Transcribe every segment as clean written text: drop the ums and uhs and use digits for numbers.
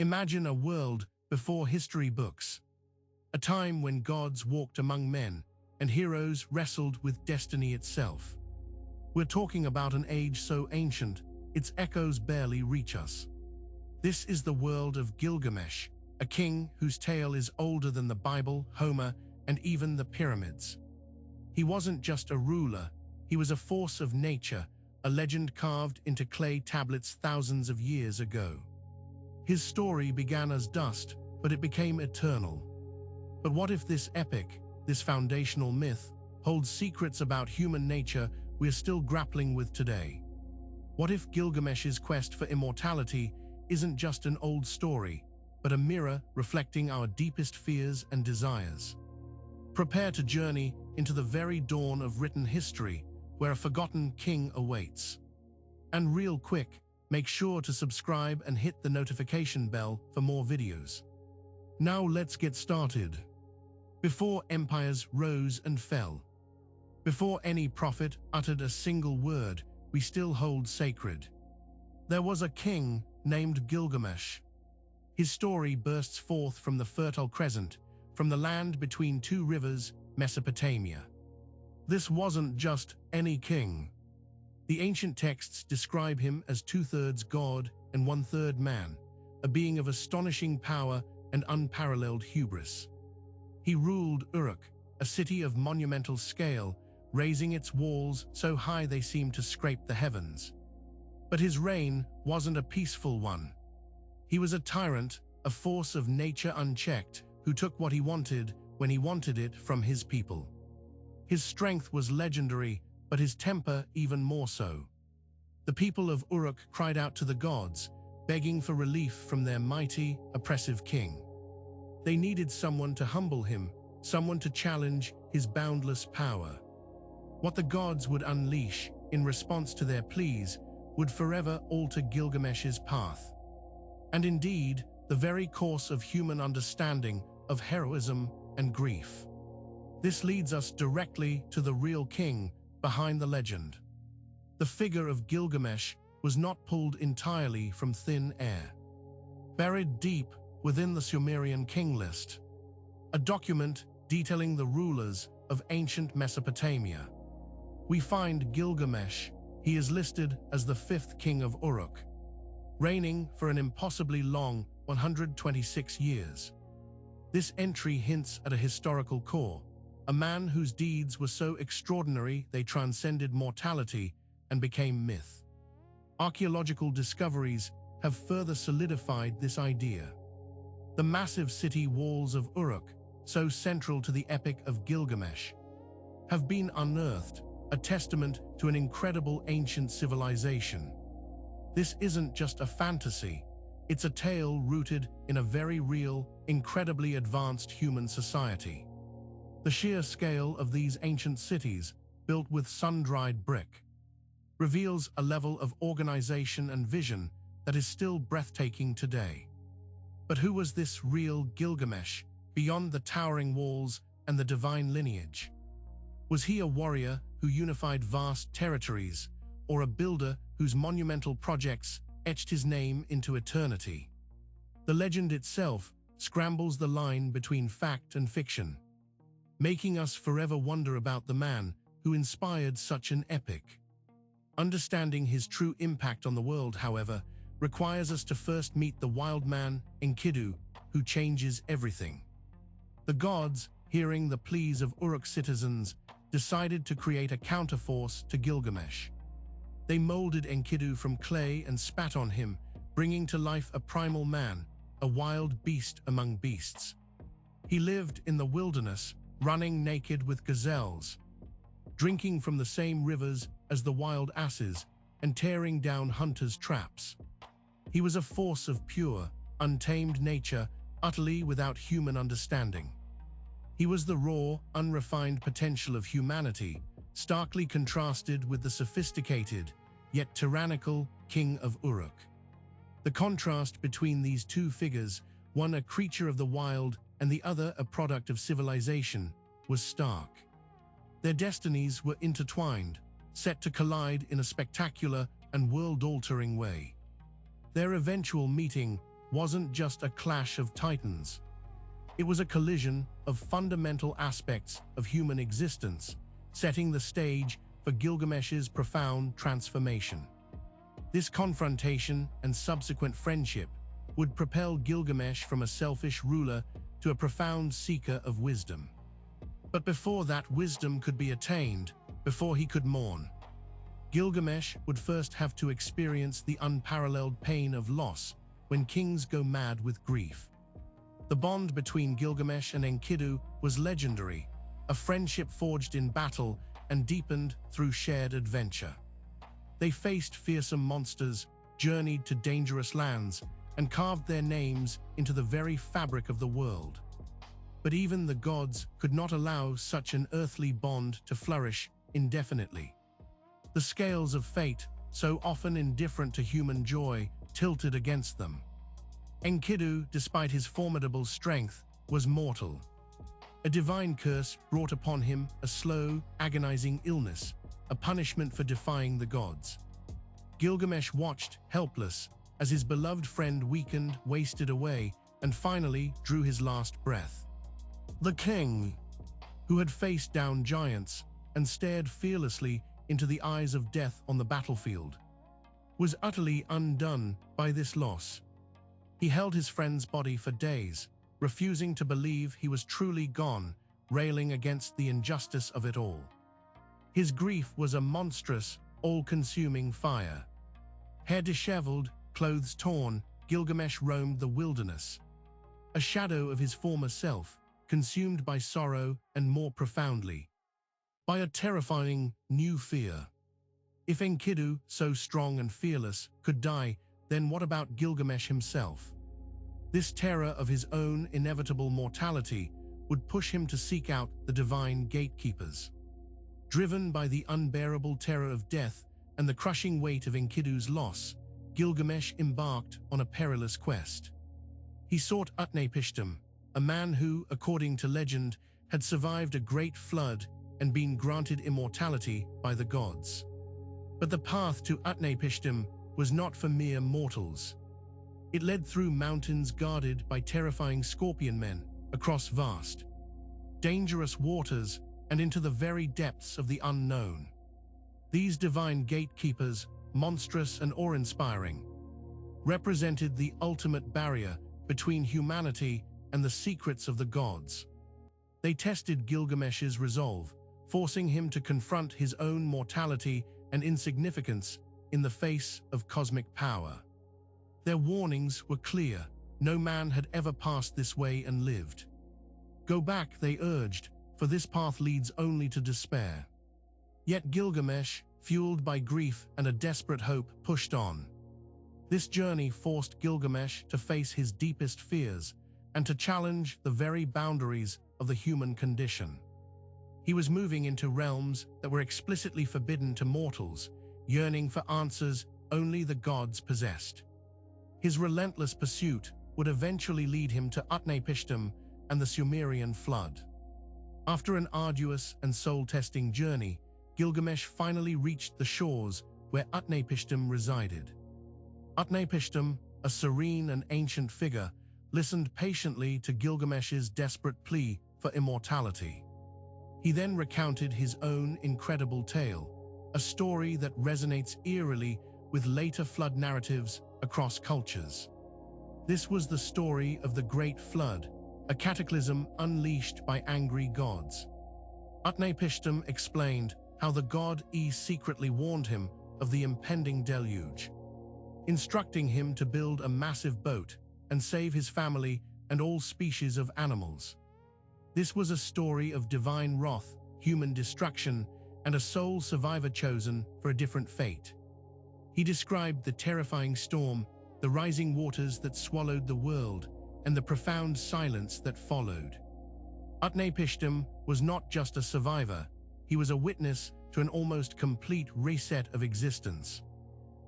Imagine a world before history books, a time when gods walked among men and heroes wrestled with destiny itself. We're talking about an age so ancient, its echoes barely reach us. This is the world of Gilgamesh, a king whose tale is older than the Bible, Homer, and even the pyramids. He wasn't just a ruler, he was a force of nature, a legend carved into clay tablets thousands of years ago. His story began as dust, but it became eternal. But what if this epic, this foundational myth, holds secrets about human nature we're still grappling with today? What if Gilgamesh's quest for immortality isn't just an old story, but a mirror reflecting our deepest fears and desires? Prepare to journey into the very dawn of written history, where a forgotten king awaits. And real quick, make sure to subscribe and hit the notification bell for more videos. Now let's get started. Before empires rose and fell, before any prophet uttered a single word we still hold sacred, there was a king named Gilgamesh. His story bursts forth from the Fertile Crescent, from the land between two rivers, Mesopotamia. This wasn't just any king. The ancient texts describe him as 2/3 God and 1/3 man, a being of astonishing power and unparalleled hubris. He ruled Uruk, a city of monumental scale, raising its walls so high they seemed to scrape the heavens. But his reign wasn't a peaceful one. He was a tyrant, a force of nature unchecked, who took what he wanted when he wanted it from his people. His strength was legendary, but his temper even more so. The people of Uruk cried out to the gods, begging for relief from their mighty, oppressive king. They needed someone to humble him, someone to challenge his boundless power. What the gods would unleash in response to their pleas would forever alter Gilgamesh's path. And indeed, the very course of human understanding of heroism and grief. This leads us directly to the real king behind the legend. The figure of Gilgamesh was not pulled entirely from thin air. Buried deep within the Sumerian king list, a document detailing the rulers of ancient Mesopotamia, we find Gilgamesh. He is listed as the 5th king of Uruk, reigning for an impossibly long 126 years. This entry hints at a historical core, a man whose deeds were so extraordinary they transcended mortality and became myth. Archaeological discoveries have further solidified this idea. The massive city walls of Uruk, so central to the epic of Gilgamesh, have been unearthed, a testament to an incredible ancient civilization. This isn't just a fantasy, it's a tale rooted in a very real, incredibly advanced human society. The sheer scale of these ancient cities, built with sun-dried brick, reveals a level of organization and vision that is still breathtaking today. But who was this real Gilgamesh, beyond the towering walls and the divine lineage? Was he a warrior who unified vast territories, or a builder whose monumental projects etched his name into eternity? The legend itself scrambles the line between fact and fiction, making us forever wonder about the man who inspired such an epic. Understanding his true impact on the world, however, requires us to first meet the wild man, Enkidu, who changes everything. The gods, hearing the pleas of Uruk citizens, decided to create a counterforce to Gilgamesh. They molded Enkidu from clay and spat on him, bringing to life a primal man, a wild beast among beasts. He lived in the wilderness, running naked with gazelles, drinking from the same rivers as the wild asses, and tearing down hunters' traps. He was a force of pure, untamed nature, utterly without human understanding. He was the raw, unrefined potential of humanity, starkly contrasted with the sophisticated, yet tyrannical, king of Uruk. The contrast between these two figures, one a creature of the wild and the other a product of civilization, was stark. Their destinies were intertwined, set to collide in a spectacular and world-altering way. Their eventual meeting wasn't just a clash of titans. It was a collision of fundamental aspects of human existence, setting the stage for Gilgamesh's profound transformation. This confrontation and subsequent friendship would propel Gilgamesh from a selfish ruler to a profound seeker of wisdom. But before that wisdom could be attained, before he could mourn, Gilgamesh would first have to experience the unparalleled pain of loss when kings go mad with grief. The bond between Gilgamesh and Enkidu was legendary, a friendship forged in battle and deepened through shared adventure. They faced fearsome monsters, journeyed to dangerous lands, and carved their names into the very fabric of the world. But even the gods could not allow such an earthly bond to flourish indefinitely. The scales of fate, so often indifferent to human joy, tilted against them. Enkidu, despite his formidable strength, was mortal. A divine curse brought upon him a slow, agonizing illness, a punishment for defying the gods. Gilgamesh watched, helpless, as his beloved friend weakened, wasted away, and finally drew his last breath. The king, who had faced down giants and stared fearlessly into the eyes of death on the battlefield, was utterly undone by this loss. He held his friend's body for days, refusing to believe he was truly gone, railing against the injustice of it all. His grief was a monstrous, all-consuming fire. Hair disheveled, clothes torn, Gilgamesh roamed the wilderness, a shadow of his former self, consumed by sorrow and, more profoundly, by a terrifying new fear. If Enkidu, so strong and fearless, could die, then what about Gilgamesh himself? This terror of his own inevitable mortality would push him to seek out the divine gatekeepers. Driven by the unbearable terror of death and the crushing weight of Enkidu's loss, Gilgamesh embarked on a perilous quest. He sought Utnapishtim, a man who, according to legend, had survived a great flood and been granted immortality by the gods. But the path to Utnapishtim was not for mere mortals. It led through mountains guarded by terrifying scorpion men, across vast, dangerous waters, and into the very depths of the unknown. These divine gatekeepers, monstrous and awe-inspiring, represented the ultimate barrier between humanity and the secrets of the gods. They tested Gilgamesh's resolve, forcing him to confront his own mortality and insignificance in the face of cosmic power. Their warnings were clear: no man had ever passed this way and lived. Go back, they urged, for this path leads only to despair. Yet Gilgamesh, fueled by grief and a desperate hope, pushed on. This journey forced Gilgamesh to face his deepest fears and to challenge the very boundaries of the human condition. He was moving into realms that were explicitly forbidden to mortals, yearning for answers only the gods possessed. His relentless pursuit would eventually lead him to Utnapishtim and the Sumerian flood. After an arduous and soul-testing journey, Gilgamesh finally reached the shores where Utnapishtim resided. Utnapishtim, a serene and ancient figure, listened patiently to Gilgamesh's desperate plea for immortality. He then recounted his own incredible tale, a story that resonates eerily with later flood narratives across cultures. This was the story of the Great Flood, a cataclysm unleashed by angry gods. Utnapishtim explained how the god E secretly warned him of the impending deluge, instructing him to build a massive boat and save his family and all species of animals. This was a story of divine wrath, human destruction, and a sole survivor chosen for a different fate. He described the terrifying storm, the rising waters that swallowed the world, and the profound silence that followed. Utnapishtim was not just a survivor, he was a witness to an almost complete reset of existence.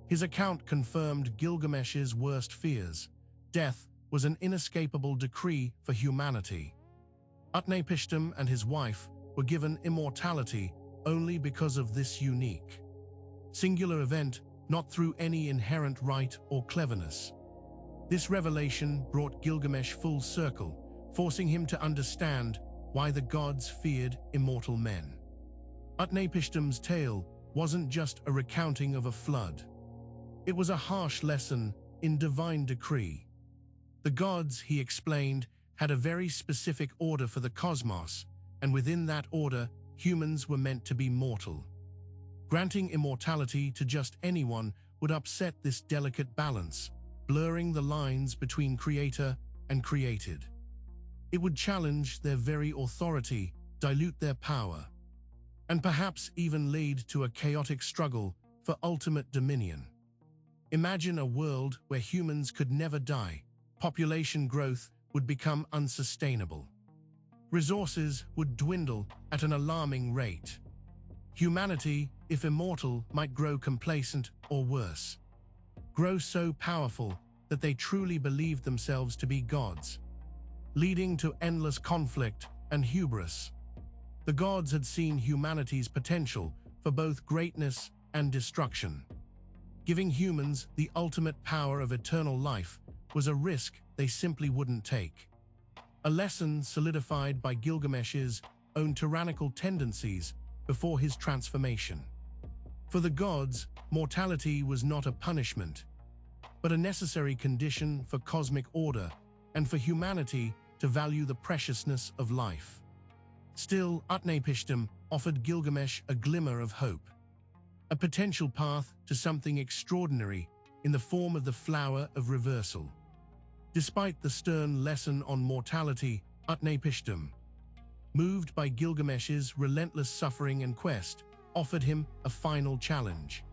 His account confirmed Gilgamesh's worst fears. Death was an inescapable decree for humanity. Utnapishtim and his wife were given immortality only because of this unique, singular event, not through any inherent right or cleverness. This revelation brought Gilgamesh full circle, forcing him to understand why the gods feared immortal men. Utnapishtim's tale wasn't just a recounting of a flood. It was a harsh lesson in divine decree. The gods, he explained, had a very specific order for the cosmos, and within that order, humans were meant to be mortal. Granting immortality to just anyone would upset this delicate balance, blurring the lines between creator and created. It would challenge their very authority, dilute their power, and perhaps even lead to a chaotic struggle for ultimate dominion. Imagine a world where humans could never die. Population growth would become unsustainable. Resources would dwindle at an alarming rate. Humanity, if immortal, might grow complacent or worse. Grow so powerful that they truly believed themselves to be gods, leading to endless conflict and hubris. The gods had seen humanity's potential for both greatness and destruction. Giving humans the ultimate power of eternal life was a risk they simply wouldn't take. A lesson solidified by Gilgamesh's own tyrannical tendencies before his transformation. For the gods, mortality was not a punishment, but a necessary condition for cosmic order and for humanity to value the preciousness of life. Still, Utnapishtim offered Gilgamesh a glimmer of hope, a potential path to something extraordinary in the form of the flower of reversal. Despite the stern lesson on mortality, Utnapishtim, moved by Gilgamesh's relentless suffering and quest, offered him a final challenge.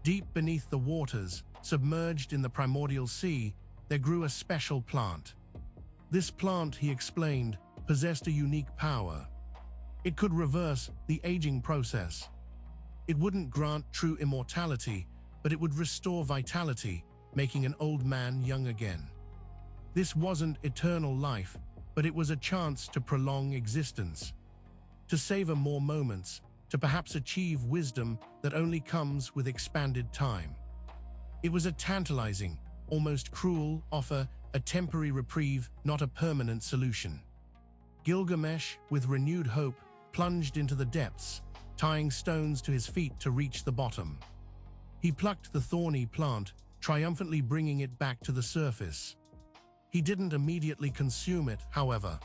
Deep beneath the waters, submerged in the primordial sea, there grew a special plant. This plant, he explained, possessed a unique power. It could reverse the aging process. It wouldn't grant true immortality, but it would restore vitality, making an old man young again. This wasn't eternal life, but it was a chance to prolong existence, to savor more moments, to perhaps achieve wisdom that only comes with expanded time. It was a tantalizing, almost cruel offer, a temporary reprieve, not a permanent solution. Gilgamesh, with renewed hope, plunged into the depths, tying stones to his feet to reach the bottom. He plucked the thorny plant, triumphantly bringing it back to the surface. He didn't immediately consume it, however.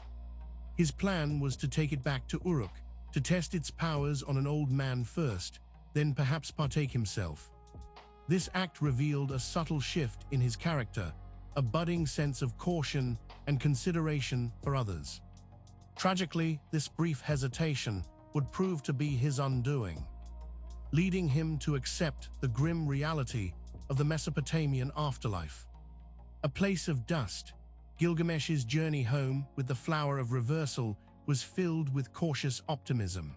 His plan was to take it back to Uruk, to test its powers on an old man first, then perhaps partake himself. This act revealed a subtle shift in his character, a budding sense of caution and consideration for others. Tragically, this brief hesitation would prove to be his undoing, leading him to accept the grim reality of the Mesopotamian afterlife. A place of dust, Gilgamesh's journey home with the flower of reversal was filled with cautious optimism.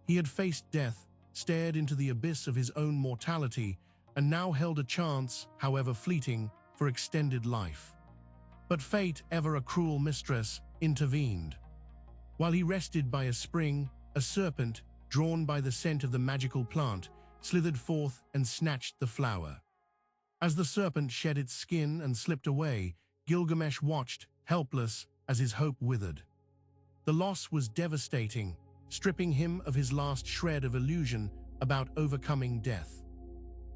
He had faced death, stared into the abyss of his own mortality, and now held a chance, however fleeting, for extended life. But fate, ever a cruel mistress, intervened. While he rested by a spring, a serpent, drawn by the scent of the magical plant, slithered forth and snatched the flower. As the serpent shed its skin and slipped away, Gilgamesh watched, helpless, as his hope withered. The loss was devastating, stripping him of his last shred of illusion about overcoming death.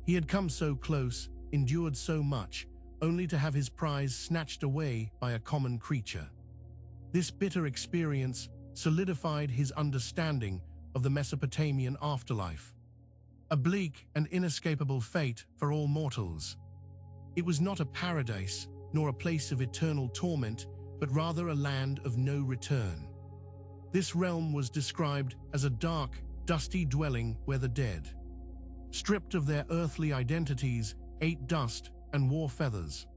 He had come so close, endured so much, only to have his prize snatched away by a common creature. This bitter experience solidified his understanding of the Mesopotamian afterlife, a bleak and inescapable fate for all mortals. It was not a paradise, nor a place of eternal torment, but rather a land of no return. This realm was described as a dark, dusty dwelling where the dead, stripped of their earthly identities, ate dust and wore feathers.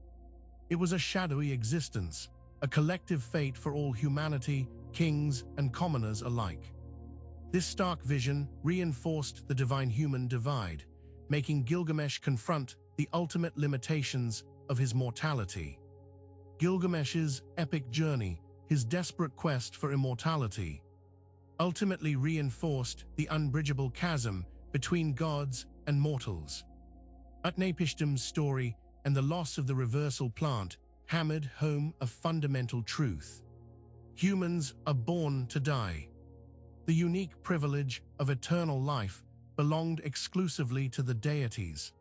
It was a shadowy existence, a collective fate for all humanity, kings and commoners alike. This stark vision reinforced the divine-human divide, making Gilgamesh confront the ultimate limitations of his mortality. Gilgamesh's epic journey, his desperate quest for immortality, ultimately reinforced the unbridgeable chasm between gods and mortals. Utnapishtim's story and the loss of the reversal plant hammered home a fundamental truth. Humans are born to die. The unique privilege of eternal life belonged exclusively to the deities,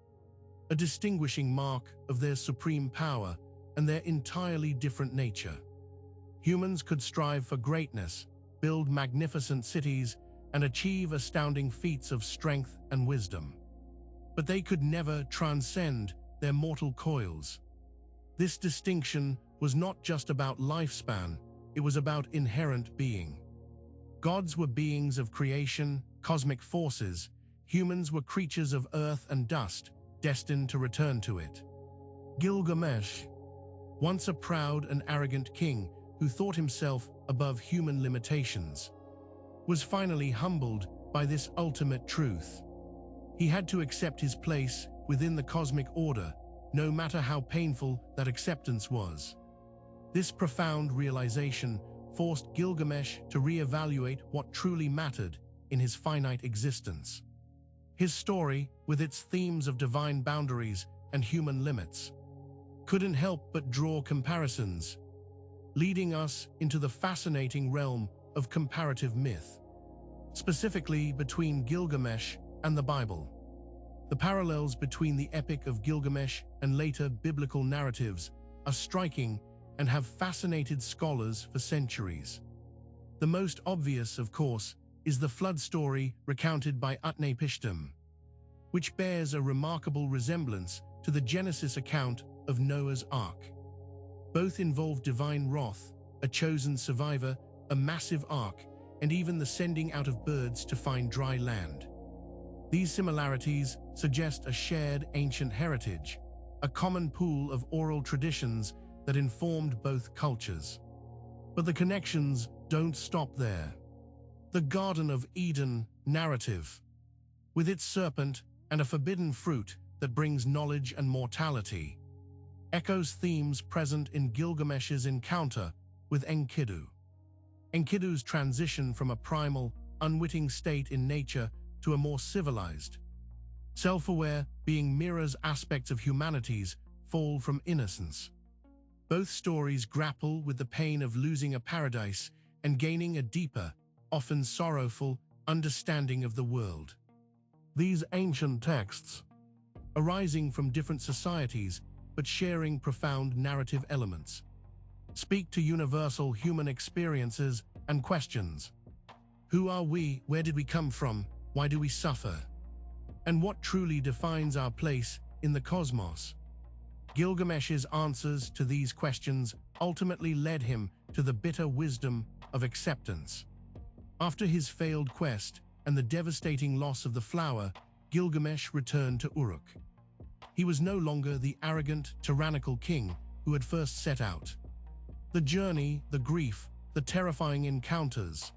a distinguishing mark of their supreme power and their entirely different nature. Humans could strive for greatness, build magnificent cities, and achieve astounding feats of strength and wisdom. But they could never transcend their mortal coils. This distinction was not just about lifespan, it was about inherent being. Gods were beings of creation, cosmic forces. Humans were creatures of earth and dust, destined to return to it. Gilgamesh, once a proud and arrogant king who thought himself above human limitations, was finally humbled by this ultimate truth. He had to accept his place within the cosmic order, no matter how painful that acceptance was. This profound realization forced Gilgamesh to reevaluate what truly mattered in his finite existence. His story, with its themes of divine boundaries and human limits, couldn't help but draw comparisons, leading us into the fascinating realm of comparative myth, specifically between Gilgamesh and the Bible. The parallels between the Epic of Gilgamesh and later biblical narratives are striking and have fascinated scholars for centuries. The most obvious, of course, is the flood story recounted by Utnapishtim, which bears a remarkable resemblance to the Genesis account of Noah's Ark. Both involve divine wrath, a chosen survivor, a massive ark, and even the sending out of birds to find dry land. These similarities suggest a shared ancient heritage, a common pool of oral traditions that informed both cultures. But the connections don't stop there. The Garden of Eden narrative, with its serpent and a forbidden fruit that brings knowledge and mortality, echoes themes present in Gilgamesh's encounter with Enkidu. Enkidu's transition from a primal, unwitting state in nature to a more civilized, self-aware being mirrors aspects of humanity's fall from innocence. Both stories grapple with the pain of losing a paradise and gaining a deeper, often sorrowful, understanding of the world. These ancient texts, arising from different societies but sharing profound narrative elements, speak to universal human experiences and questions. Who are we? Where did we come from? Why do we suffer? And what truly defines our place in the cosmos? Gilgamesh's answers to these questions ultimately led him to the bitter wisdom of acceptance. After his failed quest and the devastating loss of the flower, Gilgamesh returned to Uruk. He was no longer the arrogant, tyrannical king who had first set out. The journey, the grief, the terrifying encounters,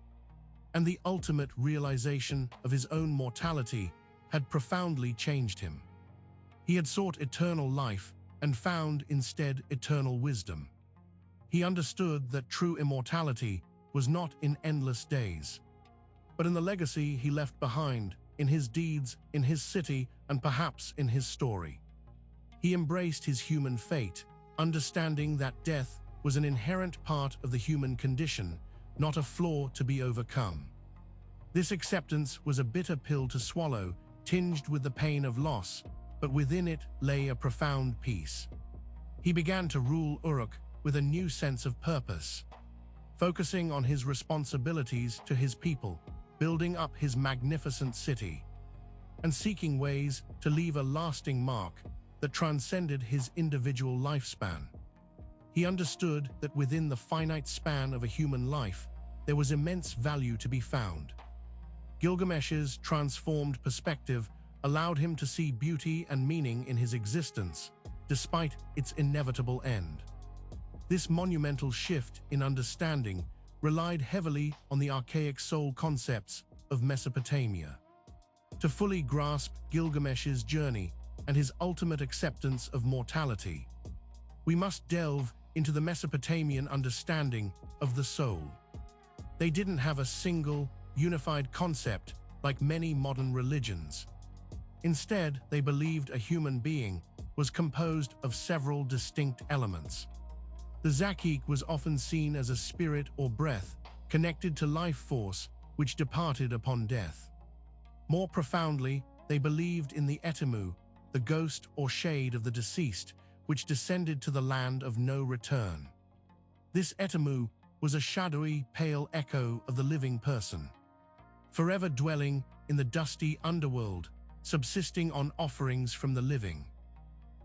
and the ultimate realization of his own mortality had profoundly changed him. He had sought eternal life and found instead eternal wisdom. He understood that true immortality was not in endless days, but in the legacy he left behind, in his deeds, in his city, and perhaps in his story. He embraced his human fate, understanding that death was an inherent part of the human condition, not a flaw to be overcome. This acceptance was a bitter pill to swallow, tinged with the pain of loss, but within it lay a profound peace. He began to rule Uruk with a new sense of purpose, focusing on his responsibilities to his people, building up his magnificent city, and seeking ways to leave a lasting mark that transcended his individual lifespan. He understood that within the finite span of a human life, there was immense value to be found. Gilgamesh's transformed perspective allowed him to see beauty and meaning in his existence, despite its inevitable end. This monumental shift in understanding relied heavily on the archaic soul concepts of Mesopotamia. To fully grasp Gilgamesh's journey and his ultimate acceptance of mortality, we must delve into the Mesopotamian understanding of the soul. They didn't have a single, unified concept like many modern religions. Instead, they believed a human being, was composed of several distinct elements. The Zakik was often seen as a spirit or breath connected to life force which departed upon death. More profoundly, they believed in the Etemu, the ghost or shade of the deceased, which descended to the land of no return. This Etemu was a shadowy, pale echo of the living person, forever dwelling in the dusty underworld, subsisting on offerings from the living.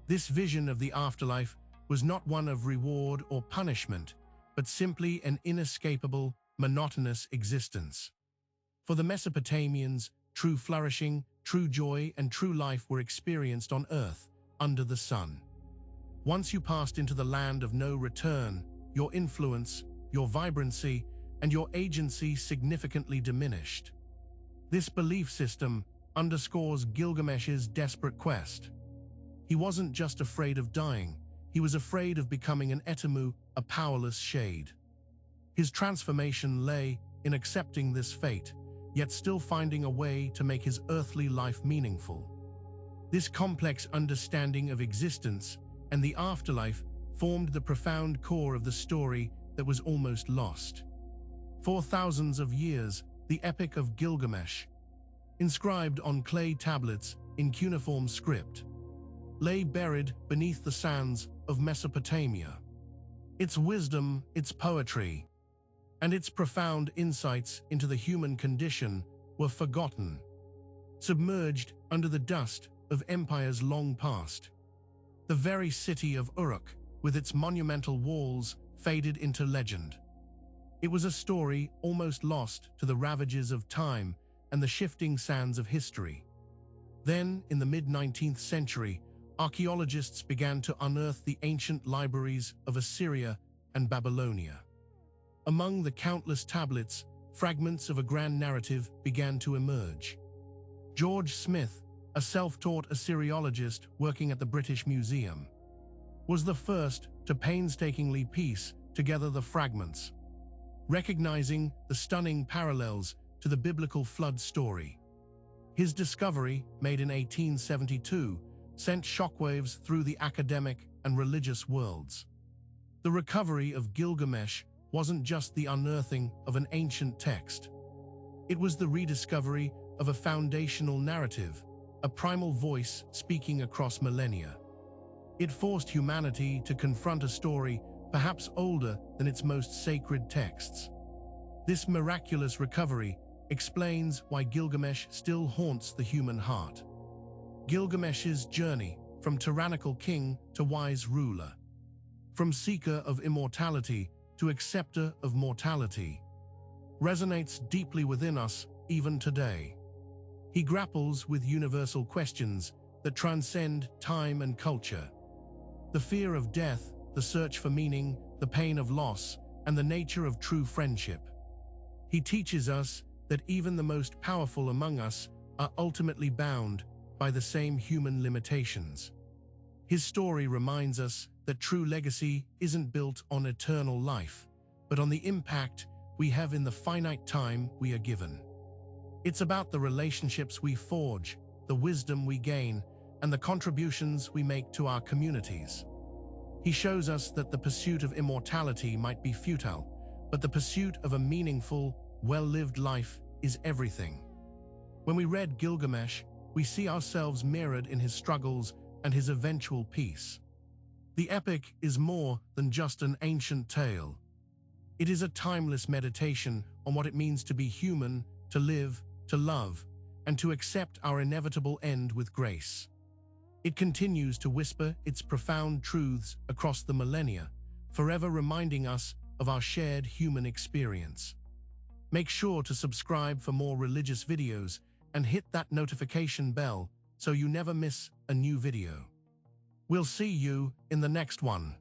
This vision of the afterlife was not one of reward or punishment, but simply an inescapable, monotonous existence. For the Mesopotamians, true flourishing, true joy, and true life were experienced on earth, under the sun. Once you passed into the land of no return, your influence, your vibrancy, and your agency significantly diminished. This belief system underscores Gilgamesh's desperate quest. He wasn't just afraid of dying, he was afraid of becoming an Etemu, a powerless shade. His transformation lay in accepting this fate, yet still finding a way to make his earthly life meaningful. This complex understanding of existence and the afterlife formed the profound core of the story that was almost lost. For thousands of years, the Epic of Gilgamesh, inscribed on clay tablets in cuneiform script, lay buried beneath the sands of Mesopotamia. Its wisdom, its poetry, and its profound insights into the human condition were forgotten, submerged under the dust of empires long past. The very city of Uruk, with its monumental walls, faded into legend. It was a story almost lost to the ravages of time and the shifting sands of history. Then, in the mid-19th century, archaeologists began to unearth the ancient libraries of Assyria and Babylonia. Among the countless tablets, fragments of a grand narrative began to emerge. George Smith, a self-taught Assyriologist working at the British Museum, was the first to painstakingly piece together the fragments, recognizing the stunning parallels to the biblical flood story. His discovery, made in 1872, sent shockwaves through the academic and religious worlds. The recovery of Gilgamesh wasn't just the unearthing of an ancient text. It was the rediscovery of a foundational narrative, a primal voice speaking across millennia. It forced humanity to confront a story perhaps older than its most sacred texts. This miraculous recovery explains why Gilgamesh still haunts the human heart. Gilgamesh's journey from tyrannical king to wise ruler, from seeker of immortality to acceptor of mortality, resonates deeply within us even today. He grapples with universal questions that transcend time and culture. The fear of death, the search for meaning, the pain of loss, and the nature of true friendship. He teaches us that even the most powerful among us are ultimately bound by the same human limitations. His story reminds us that true legacy isn't built on eternal life, but on the impact we have in the finite time we are given. It's about the relationships we forge, the wisdom we gain, and the contributions we make to our communities. He shows us that the pursuit of immortality might be futile, but the pursuit of a meaningful, well-lived life is everything. When we read Gilgamesh, we see ourselves mirrored in his struggles and his eventual peace. The epic is more than just an ancient tale. It is a timeless meditation on what it means to be human, to live, to love, and to accept our inevitable end with grace. It continues to whisper its profound truths across the millennia, forever reminding us of our shared human experience. Make sure to subscribe for more religious videos and hit that notification bell so you never miss a new video. We'll see you in the next one.